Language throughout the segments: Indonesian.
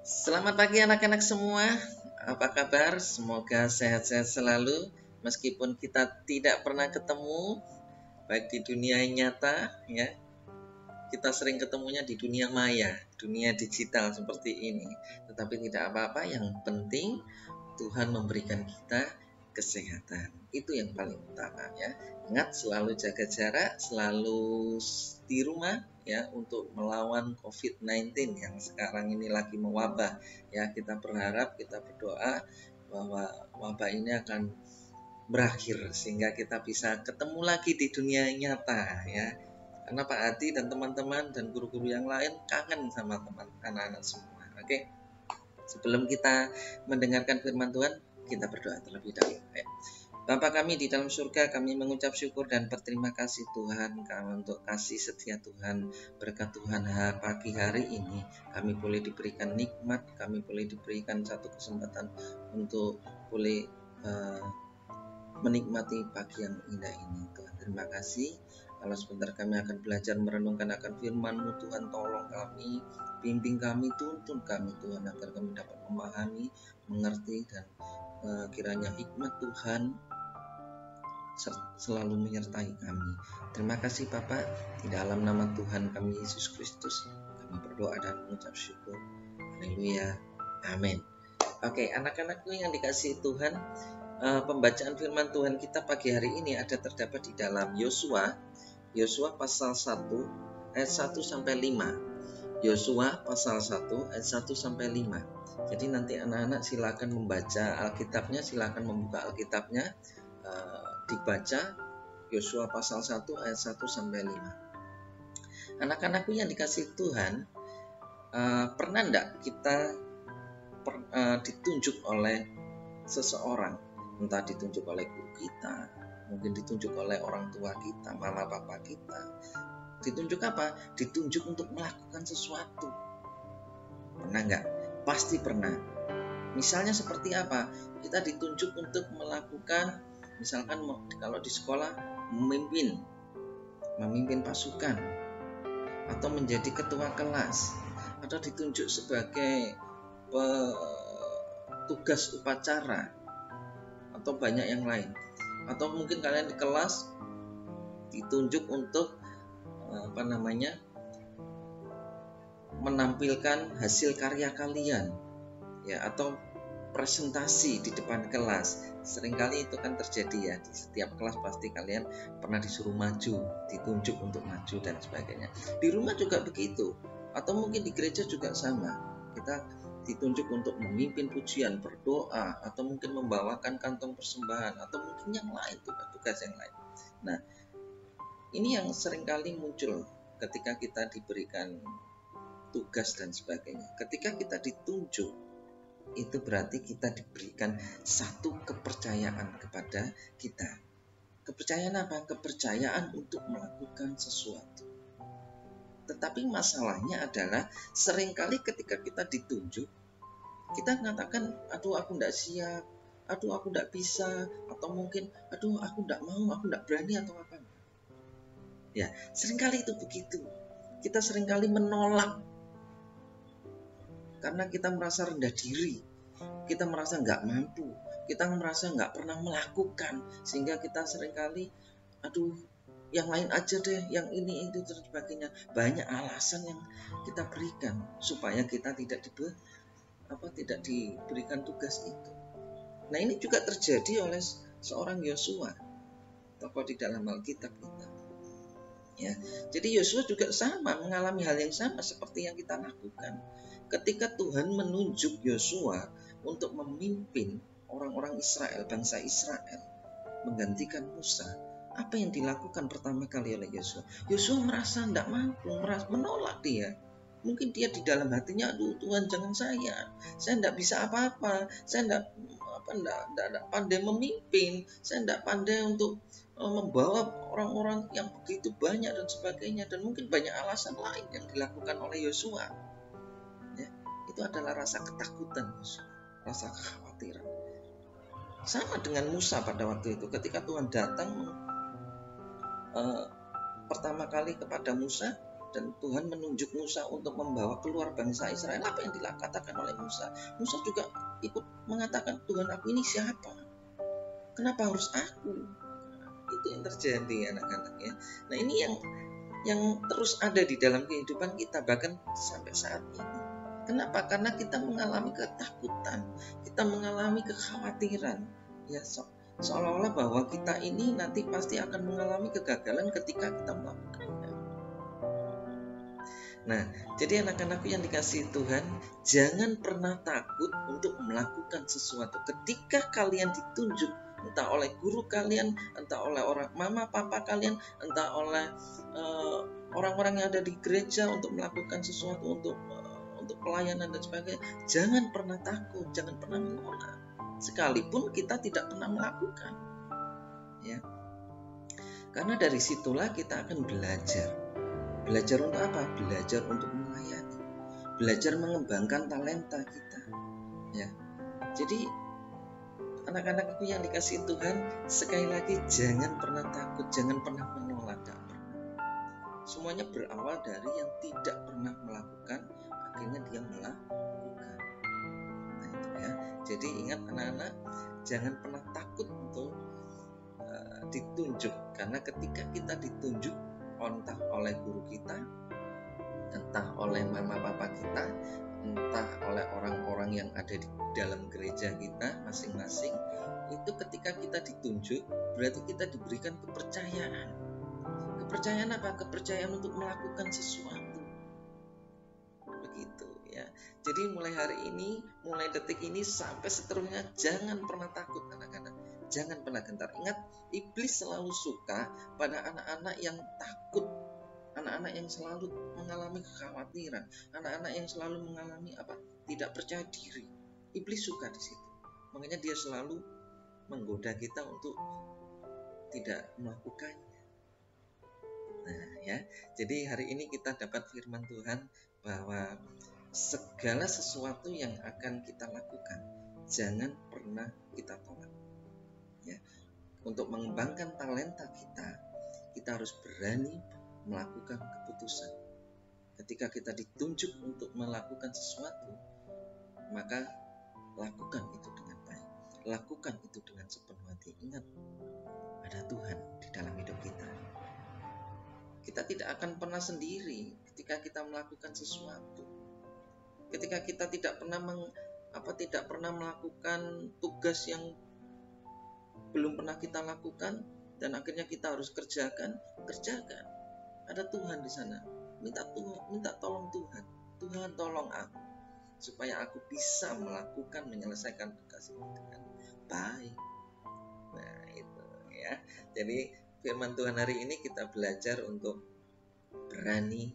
Selamat pagi anak-anak semua. Apa kabar? Semoga sehat-sehat selalu. Meskipun kita tidak pernah ketemu, baik di dunia nyata, ya, kita sering ketemunya di dunia maya, dunia digital seperti ini. Tetapi tidak apa-apa. Yang penting Tuhan memberikan kita kesehatan. Itu yang paling utama, ya. Ingat selalu jaga jarak, selalu di rumah, ya, untuk melawan COVID-19 yang sekarang ini lagi mewabah, ya. Kita berharap, kita berdoa bahwa wabah ini akan berakhir sehingga kita bisa ketemu lagi di dunia nyata, ya. Karena Pak Adi dan teman-teman dan guru-guru yang lain kangen sama teman anak-anak semua. Oke. Sebelum kita mendengarkan firman Tuhan, kita berdoa terlebih dahulu. Bapa kami di dalam surga, kami mengucap syukur dan berterima kasih Tuhan untuk kasih setia Tuhan, berkat Tuhan pagi hari ini kami boleh diberikan nikmat, kami boleh diberikan satu kesempatan untuk boleh menikmati pagi yang indah ini. Tuhan, terima kasih. Kalau sebentar kami akan belajar merenungkan akan firman-Mu, Tuhan, tolong kami, bimbing kami, tuntun kami Tuhan, agar kami dapat memahami, mengerti, dan kiranya hikmat Tuhan selalu menyertai kami. Terima kasih Bapa, di dalam nama Tuhan kami Yesus Kristus kami berdoa dan mengucap syukur. Haleluya, amin. Oke, anak-anakku yang dikasihi Tuhan, pembacaan firman Tuhan kita pagi hari ini ada terdapat di dalam Yosua pasal 1 ayat 1 sampai 5. Yosua pasal 1 ayat 1 sampai 5. Jadi nanti anak-anak silakan membaca Alkitabnya, silakan membuka Alkitabnya, dibaca Yosua pasal 1 ayat 1 sampai 5. Anak-anakku yang dikasihi Tuhan, pernah enggak kita ditunjuk oleh seseorang, entah ditunjuk oleh guru kita, mungkin ditunjuk oleh orang tua kita, mama papa kita. Ditunjuk apa? Ditunjuk untuk melakukan sesuatu. Pernah enggak? Pasti pernah. Misalnya seperti apa? Kita ditunjuk untuk melakukan, misalkan kalau di sekolah memimpin pasukan, atau menjadi ketua kelas, atau ditunjuk sebagai petugas upacara, atau banyak yang lain. Atau mungkin kalian di kelas ditunjuk untuk menampilkan hasil karya kalian, ya, atau presentasi di depan kelas. Seringkali itu kan terjadi, ya, di setiap kelas pasti kalian pernah disuruh maju, ditunjuk untuk maju dan sebagainya. Di rumah juga begitu, atau mungkin di gereja juga sama. Kita ditunjuk untuk memimpin pujian, berdoa, atau mungkin membawakan kantong persembahan, atau mungkin yang lain, tugas-tugas yang lain. Nah, ini yang seringkali muncul ketika kita diberikan tugas dan sebagainya. Ketika kita ditunjuk, itu berarti kita diberikan satu kepercayaan kepada kita. Kepercayaan apa? Kepercayaan untuk melakukan sesuatu. Tetapi masalahnya adalah seringkali ketika kita ditunjuk, kita mengatakan, aduh aku tidak siap, aduh aku tidak bisa, atau mungkin aduh aku tidak mau, aku tidak berani, atau apa. Ya, seringkali itu begitu. Kita seringkali menolak karena kita merasa rendah diri, kita merasa nggak mampu, kita merasa nggak pernah melakukan, sehingga kita seringkali, aduh yang lain aja deh, yang ini itu dan sebagainya. Banyak alasan yang kita berikan supaya kita tidak diberikan tugas itu. Nah, ini juga terjadi oleh seorang Yosua, tokoh di dalam Alkitab kita. Ya, jadi Yosua juga sama, mengalami hal yang sama seperti yang kita lakukan. Ketika Tuhan menunjuk Yosua untuk memimpin orang-orang Israel, bangsa Israel, menggantikan Musa, apa yang dilakukan pertama kali oleh Yosua? Yosua merasa tidak mampu, menolak dia. Mungkin dia di dalam hatinya, aduh Tuhan jangan saya tidak bisa apa-apa, saya tidak pandai memimpin, saya tidak pandai untuk membawa orang-orang yang begitu banyak dan sebagainya, dan mungkin banyak alasan lain yang dilakukan oleh Yosua. Ya, itu adalah rasa ketakutan, rasa kekhawatiran. Sama dengan Musa pada waktu itu, ketika Tuhan datang pertama kali kepada Musa, dan Tuhan menunjuk Musa untuk membawa keluar bangsa Israel. Apa yang dikatakan oleh Musa? Musa juga ikut mengatakan, Tuhan, aku ini siapa? Kenapa harus aku? Itu yang terjadi anak-anak ya. Nah, ini yang terus ada di dalam kehidupan kita bahkan sampai saat ini. Kenapa? Karena kita mengalami ketakutan, kita mengalami kekhawatiran ya, seolah-olah bahwa kita ini nanti pasti akan mengalami kegagalan ketika kita melakukannya. Nah, jadi anak-anakku yang dikasihi Tuhan, jangan pernah takut untuk melakukan sesuatu. Ketika kalian ditunjuk, entah oleh guru kalian, entah oleh orang mama papa kalian, entah oleh orang-orang yang ada di gereja untuk melakukan sesuatu, untuk pelayanan dan sebagainya, jangan pernah takut, jangan pernah menolak. Sekalipun kita tidak pernah melakukan, ya, karena dari situlah kita akan belajar untuk apa? Belajar untuk melayani, belajar mengembangkan talenta kita, ya. Jadi anak-anakku yang dikasihi Tuhan, sekali lagi jangan pernah takut, jangan pernah menolak, gak pernah. Semuanya berawal dari yang tidak pernah melakukan, akhirnya dia melakukan. Nah itu ya. Jadi ingat anak-anak, jangan pernah takut untuk ditunjuk, karena ketika kita ditunjuk entah oleh guru kita, entah oleh mama papa kita, entah oleh orang-orang yang ada di dalam gereja kita masing-masing, itu ketika kita ditunjuk berarti kita diberikan kepercayaan. Kepercayaan apa? Kepercayaan untuk melakukan sesuatu. Begitu ya. Jadi mulai hari ini, mulai detik ini sampai seterusnya, jangan pernah takut anak-anak. Jangan pernah gentar. Ingat, iblis selalu suka pada anak-anak yang takut, anak-anak yang selalu mengalami kekhawatiran, anak-anak yang selalu mengalami tidak percaya diri. Iblis suka di situ. Makanya dia selalu menggoda kita untuk tidak melakukannya. Nah ya, jadi hari ini kita dapat firman Tuhan bahwa segala sesuatu yang akan kita lakukan, jangan pernah kita tolak. Ya, untuk mengembangkan talenta kita harus berani melakukan keputusan. Ketika kita ditunjuk untuk melakukan sesuatu, maka lakukan itu dengan baik, lakukan itu dengan sepenuh hati. Ingat, ada Tuhan di dalam hidup kita. Kita tidak akan pernah sendiri ketika kita melakukan sesuatu. Ketika kita tidak pernah melakukan tugas yang belum pernah kita lakukan dan akhirnya kita harus kerjakan. Ada Tuhan di sana. Minta tolong Tuhan. Tuhan tolong aku supaya aku bisa menyelesaikan tugas ini dengan baik. Nah itu ya. Jadi firman Tuhan hari ini kita belajar untuk berani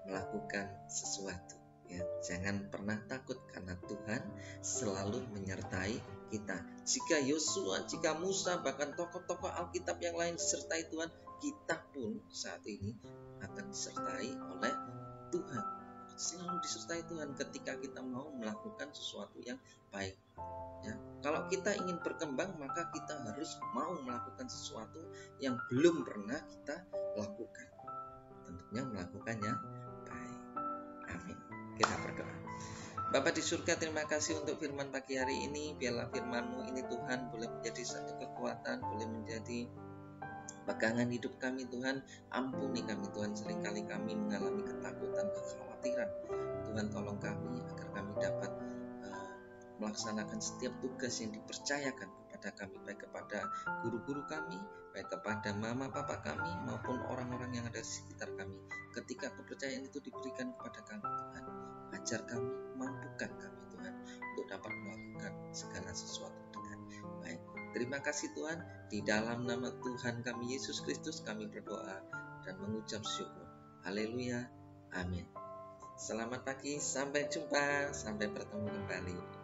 melakukan sesuatu. Ya, jangan pernah takut karena Tuhan selalu menyertai kita. Jika Yosua, jika Musa, bahkan tokoh-tokoh Alkitab yang lain disertai Tuhan, kita pun saat ini akan disertai oleh Tuhan. Selalu disertai Tuhan ketika kita mau melakukan sesuatu yang baik. Ya, kalau kita ingin berkembang, maka kita harus mau melakukan sesuatu yang belum pernah kita lakukan. Tentunya melakukannya baik. Amin. Kita berdoa. Bapa di surga, terima kasih untuk firman pagi hari ini. Biarlah firman-Mu ini Tuhan boleh menjadi satu kekuatan, boleh menjadi pegangan hidup kami Tuhan. Ampuni kami Tuhan, seringkali kami mengalami ketakutan, kekhawatiran. Tuhan tolong kami agar kami dapat melaksanakan setiap tugas yang dipercayakan kepada kami, baik kepada guru-guru kami, baik kepada mama papa kami, maupun orang-orang yang ada di sekitar kami. Ketika kepercayaan itu diberikan kepada kami Tuhan, ajar kami, mampukan kami Tuhan untuk dapat melakukan segala sesuatu dengan baik. Terima kasih Tuhan, di dalam nama Tuhan kami Yesus Kristus kami berdoa dan mengucap syukur. Haleluya, amin. Selamat pagi, sampai jumpa, sampai bertemu kembali.